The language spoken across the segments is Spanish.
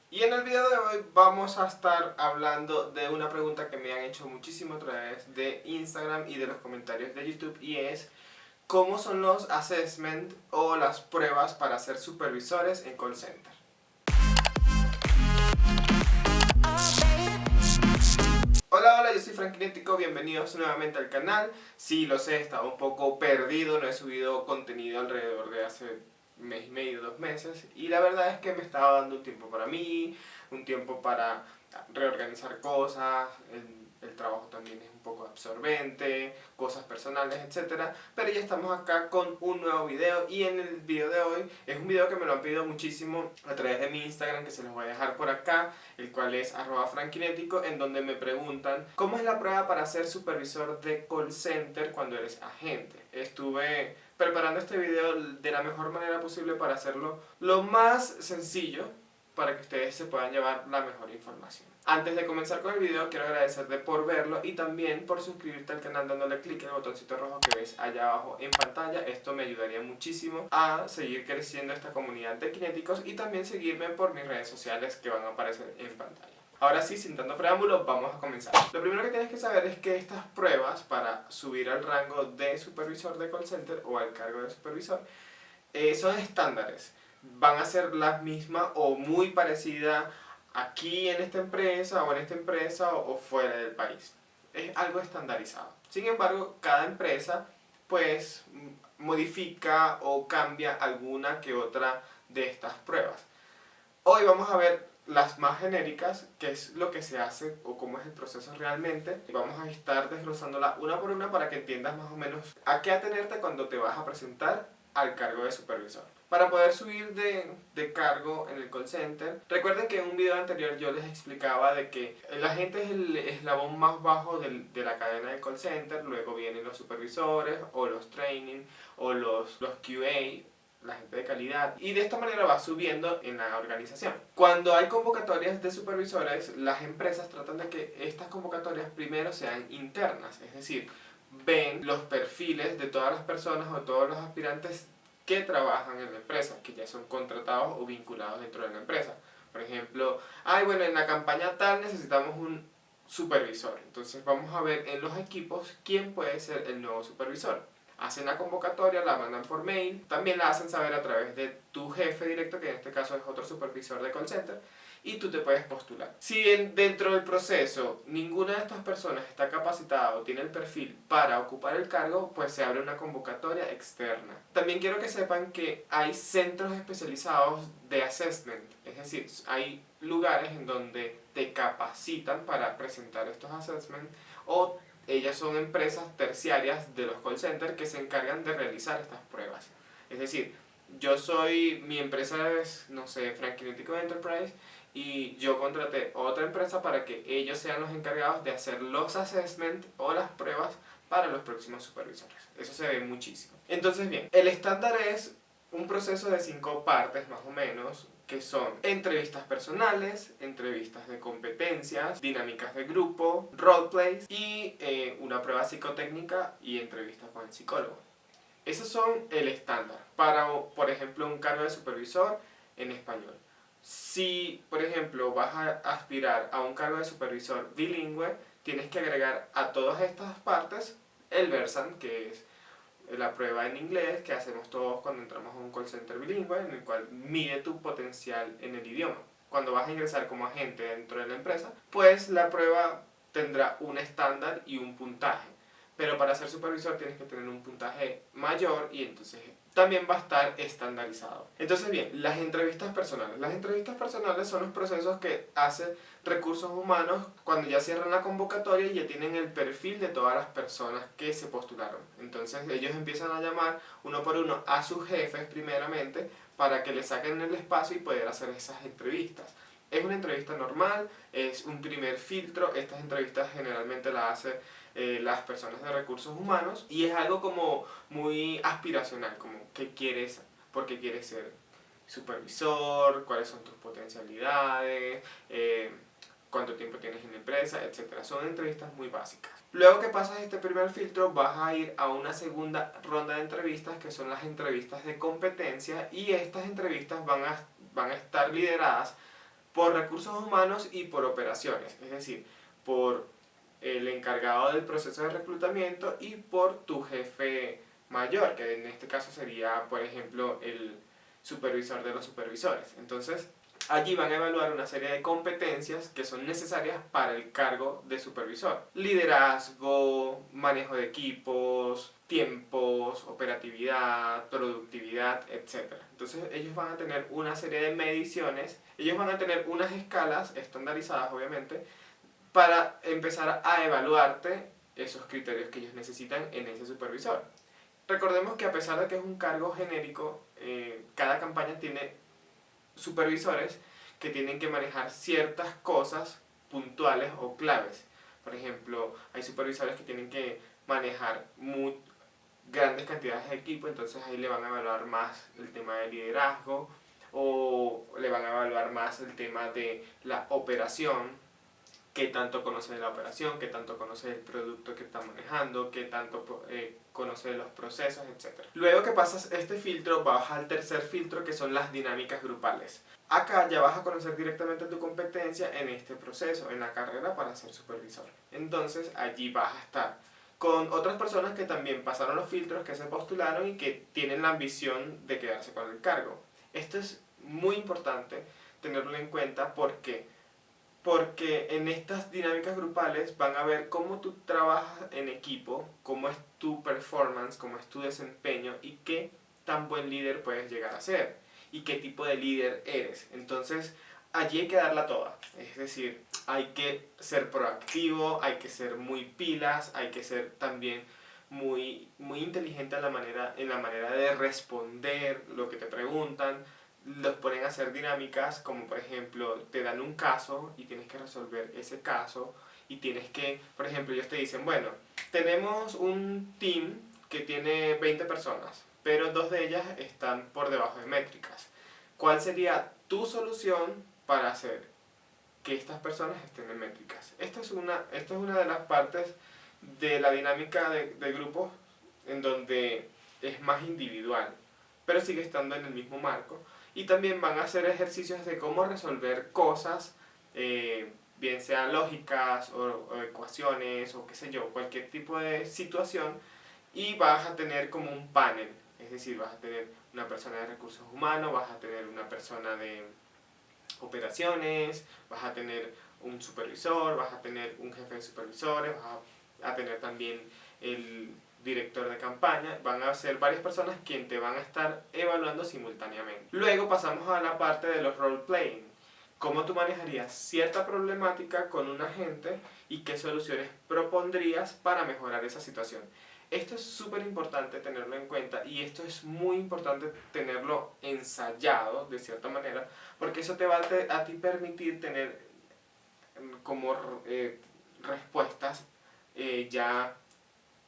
Y en el video de hoy vamos a estar hablando de una pregunta que me han hecho muchísimo a través de Instagram y de los comentarios de YouTube, y es ¿cómo son los assessment o las pruebas para ser supervisores en call center? Hola, yo soy Frankinético, bienvenidos nuevamente al canal. Sí, lo sé, estaba un poco perdido, no he subido contenido alrededor de hace mes y medio, 2 meses, y la verdad es que me estaba dando un tiempo para mí, un tiempo para reorganizar cosas, el trabajo también es un poco absorbente, cosas personales, etcétera. Pero ya estamos acá con un nuevo video, y en el video de hoy es un video que me lo han pedido muchísimo a través de mi Instagram, que se los voy a dejar por acá, el cual es @frankinético, en donde me preguntan ¿cómo es la prueba para ser supervisor de call center cuando eres agente? Estuve preparando este video de la mejor manera posible para hacerlo lo más sencillo para que ustedes se puedan llevar la mejor información. Antes de comenzar con el video, quiero agradecerte por verlo y también por suscribirte al canal dándole clic en el botoncito rojo que ves allá abajo en pantalla. Esto me ayudaría muchísimo a seguir creciendo esta comunidad de kinéticos, y también seguirme por mis redes sociales que van a aparecer en pantalla. Ahora sí, sin tanto preámbulo, vamos a comenzar. Lo primero que tienes que saber es que estas pruebas para subir al rango de supervisor de call center o al cargo de supervisor son estándares. Van a ser las mismas o muy parecidas aquí en esta empresa o en esta empresa o fuera del país. Es algo estandarizado. Sin embargo, cada empresa pues modifica o cambia alguna que otra de estas pruebas. Hoy vamos a ver las más genéricas, qué es lo que se hace o cómo es el proceso realmente. Y vamos a estar desglosándola una por una para que entiendas más o menos a qué atenerte cuando te vas a presentar al cargo de supervisor. Para poder subir de cargo en el call center, recuerden que en un video anterior yo les explicaba de que el agente es el eslabón más bajo de la cadena del call center, luego vienen los supervisores o los training o los QA, la gente de calidad, y de esta manera va subiendo en la organización. Cuando hay convocatorias de supervisores, las empresas tratan de que estas convocatorias primero sean internas, es decir, ven los perfiles de todas las personas o todos los aspirantes que trabajan en la empresa, que ya son contratados o vinculados dentro de la empresa. Por ejemplo, bueno, en la campaña tal necesitamos un supervisor, entonces vamos a ver en los equipos quién puede ser el nuevo supervisor. Hacen la convocatoria, la mandan por mail, también la hacen saber a través de tu jefe directo, que en este caso es otro supervisor de call center, y tú te puedes postular. Si dentro del proceso ninguna de estas personas está capacitada o tiene el perfil para ocupar el cargo, pues se abre una convocatoria externa. También quiero que sepan que hay centros especializados de assessment, es decir, hay lugares en donde te capacitan para presentar estos assessment, o ellas son empresas terciarias de los call centers que se encargan de realizar estas pruebas. Es decir, mi empresa es, no sé, Frankinético Enterprise, y yo contraté otra empresa para que ellos sean los encargados de hacer los assessment o las pruebas para los próximos supervisores. Eso se ve muchísimo. Entonces bien, el estándar es un proceso de 5 partes más o menos, que son entrevistas personales, entrevistas de competencias, dinámicas de grupo, roleplays y una prueba psicotécnica y entrevistas con el psicólogo. Esos son el estándar para, por ejemplo, un cargo de supervisor en español. Si, por ejemplo, vas a aspirar a un cargo de supervisor bilingüe, tienes que agregar a todas estas partes el Versant, que es la prueba en inglés que hacemos todos cuando entramos a un call center bilingüe, en el cual mide tu potencial en el idioma. Cuando vas a ingresar como agente dentro de la empresa, pues la prueba tendrá un estándar y un puntaje. Pero para ser supervisor tienes que tener un puntaje mayor, y entonces también va a estar estandarizado. Entonces bien, las entrevistas personales. Las entrevistas personales son los procesos que hace recursos humanos cuando ya cierran la convocatoria y ya tienen el perfil de todas las personas que se postularon. Entonces ellos empiezan a llamar uno por uno a sus jefes primeramente para que le saquen el espacio y poder hacer esas entrevistas. Es una entrevista normal, es un primer filtro. Estas entrevistas generalmente las hace las personas de recursos humanos, y es algo como muy aspiracional, como qué quieres, por qué quieres ser supervisor, cuáles son tus potencialidades, cuánto tiempo tienes en la empresa, etc. Son entrevistas muy básicas. Luego que pasas este primer filtro, vas a ir a una segunda ronda de entrevistas, que son las entrevistas de competencia, y estas entrevistas van a estar lideradas por recursos humanos y por operaciones, es decir, por el encargado del proceso de reclutamiento y por tu jefe mayor, que en este caso sería, por ejemplo, el supervisor de los supervisores. Entonces, allí van a evaluar una serie de competencias que son necesarias para el cargo de supervisor. Liderazgo, manejo de equipos, tiempos, operatividad, productividad, etc. Entonces ellos van a tener una serie de mediciones, ellos van a tener unas escalas estandarizadas obviamente, para empezar a evaluarte esos criterios que ellos necesitan en ese supervisor. Recordemos que a pesar de que es un cargo genérico, cada campaña tiene supervisores que tienen que manejar ciertas cosas puntuales o claves. Por ejemplo, hay supervisores que tienen que manejar muy grandes cantidades de equipo, entonces ahí le van a evaluar más el tema de liderazgo o le van a evaluar más el tema de la operación, qué tanto conoce de la operación, qué tanto conoce del producto que está manejando, qué tanto conoce de los procesos, etc. Luego que pasas este filtro, vas al tercer filtro, que son las dinámicas grupales. Acá ya vas a conocer directamente tu competencia en este proceso, en la carrera para ser supervisor. Entonces allí vas a estar con otras personas que también pasaron los filtros, que se postularon y que tienen la ambición de quedarse con el cargo. Esto es muy importante tenerlo en cuenta porque en estas dinámicas grupales van a ver cómo tú trabajas en equipo, cómo es tu performance, cómo es tu desempeño y qué tan buen líder puedes llegar a ser y qué tipo de líder eres. Entonces, allí hay que darla toda. Es decir, hay que ser proactivo, hay que ser muy pilas, hay que ser también muy inteligente en la manera de responder lo que te preguntan. Los ponen a hacer dinámicas como por ejemplo te dan un caso y tienes que resolver ese caso y tienes que, por ejemplo, ellos te dicen, bueno, tenemos un team que tiene 20 personas, pero 2 de ellas están por debajo de métricas. ¿Cuál sería tu solución para hacer que estas personas estén en métricas? Esta es una de las partes de la dinámica de grupos en donde es más individual, pero sigue estando en el mismo marco. Y también van a hacer ejercicios de cómo resolver cosas, bien sean lógicas o ecuaciones o qué sé yo, cualquier tipo de situación. Y vas a tener como un panel, es decir, vas a tener una persona de recursos humanos, vas a tener una persona de operaciones, vas a tener un supervisor, vas a tener un jefe de supervisores, vas a tener también el director de campaña. Van a ser varias personas quienes te van a estar evaluando simultáneamente. Luego pasamos a la parte de los role playing. ¿Cómo tú manejarías cierta problemática con un agente y qué soluciones propondrías para mejorar esa situación? Esto es súper importante tenerlo en cuenta y esto es muy importante tenerlo ensayado de cierta manera, porque eso te va a ti permitir tener como respuestas ya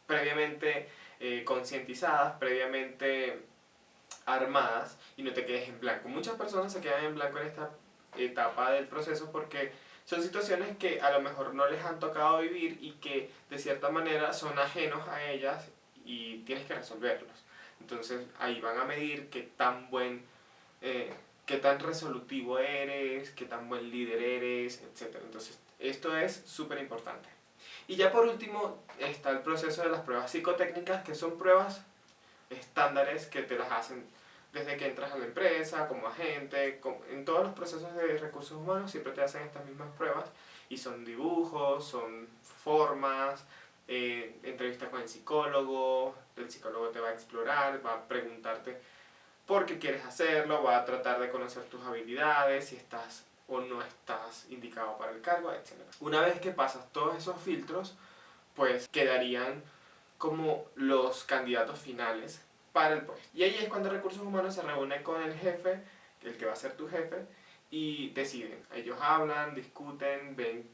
previamente concientizadas, previamente armadas y no te quedes en blanco. Muchas personas se quedan en blanco en esta etapa del proceso porque son situaciones que a lo mejor no les han tocado vivir y que de cierta manera son ajenos a ellas y tienes que resolverlos. Entonces ahí van a medir qué tan resolutivo eres, qué tan buen líder eres, etc. Entonces esto es súper importante. Y ya por último está el proceso de las pruebas psicotécnicas, que son pruebas estándares que te las hacen desde que entras a la empresa, como agente, en todos los procesos de recursos humanos siempre te hacen estas mismas pruebas y son dibujos, son formas, entrevistas con el psicólogo te va a explorar, va a preguntarte por qué quieres hacerlo, va a tratar de conocer tus habilidades, si estás o no estás indicado para el cargo, etc. Una vez que pasas todos esos filtros, pues quedarían como los candidatos finales para el puesto. Y ahí es cuando Recursos Humanos se reúne con el jefe, el que va a ser tu jefe, y deciden. Ellos hablan, discuten, ven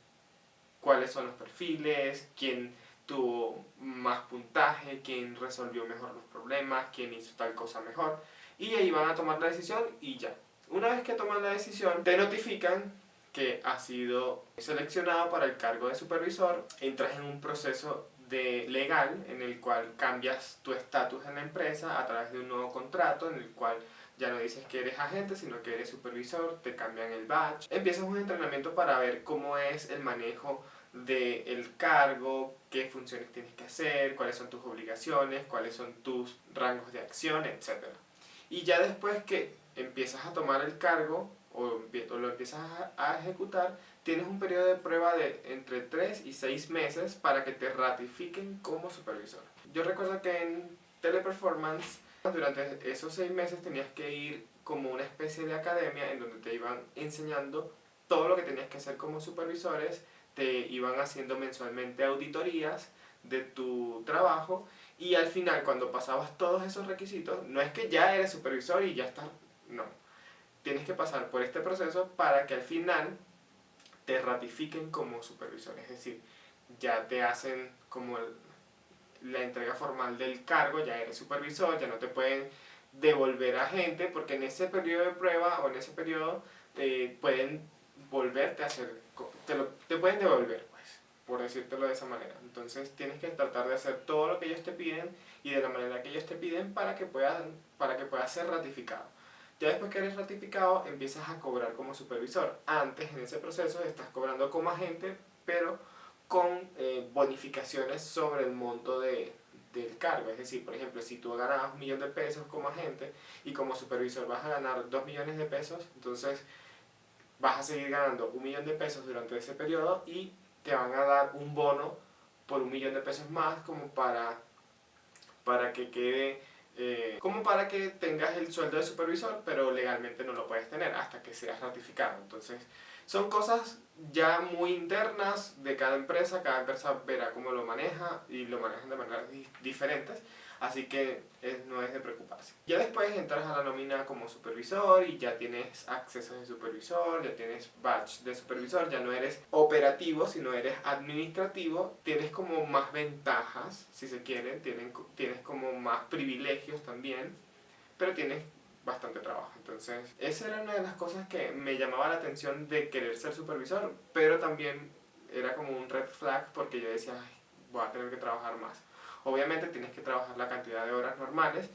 cuáles son los perfiles, quién tuvo más puntaje, quién resolvió mejor los problemas, quién hizo tal cosa mejor. Y ahí van a tomar la decisión y ya. Una vez que toman la decisión, te notifican que has sido seleccionado para el cargo de supervisor, entras en un proceso legal en el cual cambias tu estatus en la empresa a través de un nuevo contrato en el cual Ya no dices que eres agente, sino que eres supervisor, te cambian el badge. Empiezas un entrenamiento para ver cómo es el manejo del cargo, qué funciones tienes que hacer, cuáles son tus obligaciones, cuáles son tus rangos de acción, etc. Y ya después que empiezas a tomar el cargo o lo empiezas a ejecutar, tienes un periodo de prueba de entre 3 y 6 meses para que te ratifiquen como supervisor. Yo recuerdo que en Teleperformance, durante esos 6 meses tenías que ir como una especie de academia en donde te iban enseñando todo lo que tenías que hacer como supervisores, te iban haciendo mensualmente auditorías de tu trabajo y al final cuando pasabas todos esos requisitos, no es que ya eres supervisor y ya estás, no. Tienes que pasar por este proceso para que al final te ratifiquen como supervisor, es decir, ya te hacen como la entrega formal del cargo, ya eres supervisor, ya no te pueden devolver a gente, porque en ese periodo de prueba o en ese periodo pueden volverte a hacer, te pueden devolver, pues, por decírtelo de esa manera. Entonces tienes que tratar de hacer todo lo que ellos te piden y de la manera que ellos te piden para que puedas ser ratificado. Ya después que eres ratificado empiezas a cobrar como supervisor. Antes en ese proceso estás cobrando como agente, pero con bonificaciones sobre el monto del cargo. Es decir, por ejemplo, si tú ganabas 1 millón de pesos como agente y como supervisor vas a ganar 2 millones de pesos, entonces vas a seguir ganando 1 millón de pesos durante ese periodo y te van a dar un bono por 1 millón de pesos más como para que quede como para que tengas el sueldo de supervisor, pero legalmente no lo puedes tener hasta que seas ratificado. Entonces, son cosas ya muy internas de cada empresa verá cómo lo maneja y lo manejan de maneras diferentes, así que no es de preocuparse. Ya después entras a la nómina como supervisor y ya tienes accesos de supervisor, ya tienes badge de supervisor, ya no eres operativo, sino eres administrativo, tienes como más ventajas, si se quiere, tienes como más privilegios también, pero tienes bastante trabajo. Entonces, esa era una de las cosas que me llamaba la atención de querer ser supervisor, pero también era como un red flag porque yo decía, ay, voy a tener que trabajar más. Obviamente tienes que trabajar la cantidad de horas normales,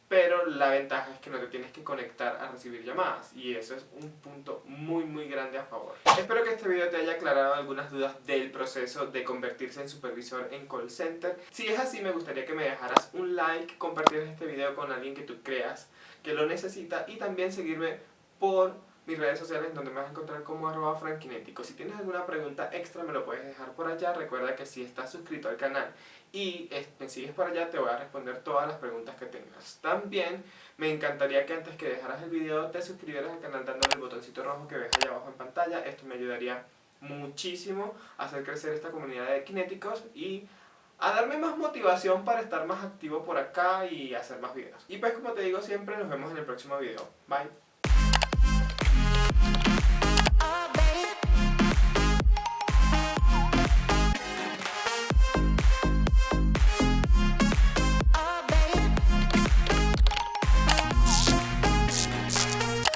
pero la ventaja es que no te tienes que conectar a recibir llamadas y eso es un punto muy muy grande a favor. Espero que este video te haya aclarado algunas dudas del proceso de convertirse en supervisor en call center. Si es así, me gustaría que me dejaras un like, compartieras este video con alguien que tú creas que lo necesita y también seguirme por mis redes sociales donde me vas a encontrar como @frankinético. Si tienes alguna pregunta extra me lo puedes dejar por allá. Recuerda que si estás suscrito al canal y me sigues por allá te voy a responder todas las preguntas que tengas. También me encantaría que antes que dejaras el video te suscribieras al canal dándole el botoncito rojo que ves allá abajo en pantalla. Esto me ayudaría muchísimo a hacer crecer esta comunidad de kinéticos y a darme más motivación para estar más activo por acá y hacer más videos. Y pues como te digo siempre, nos vemos en el próximo video. Bye.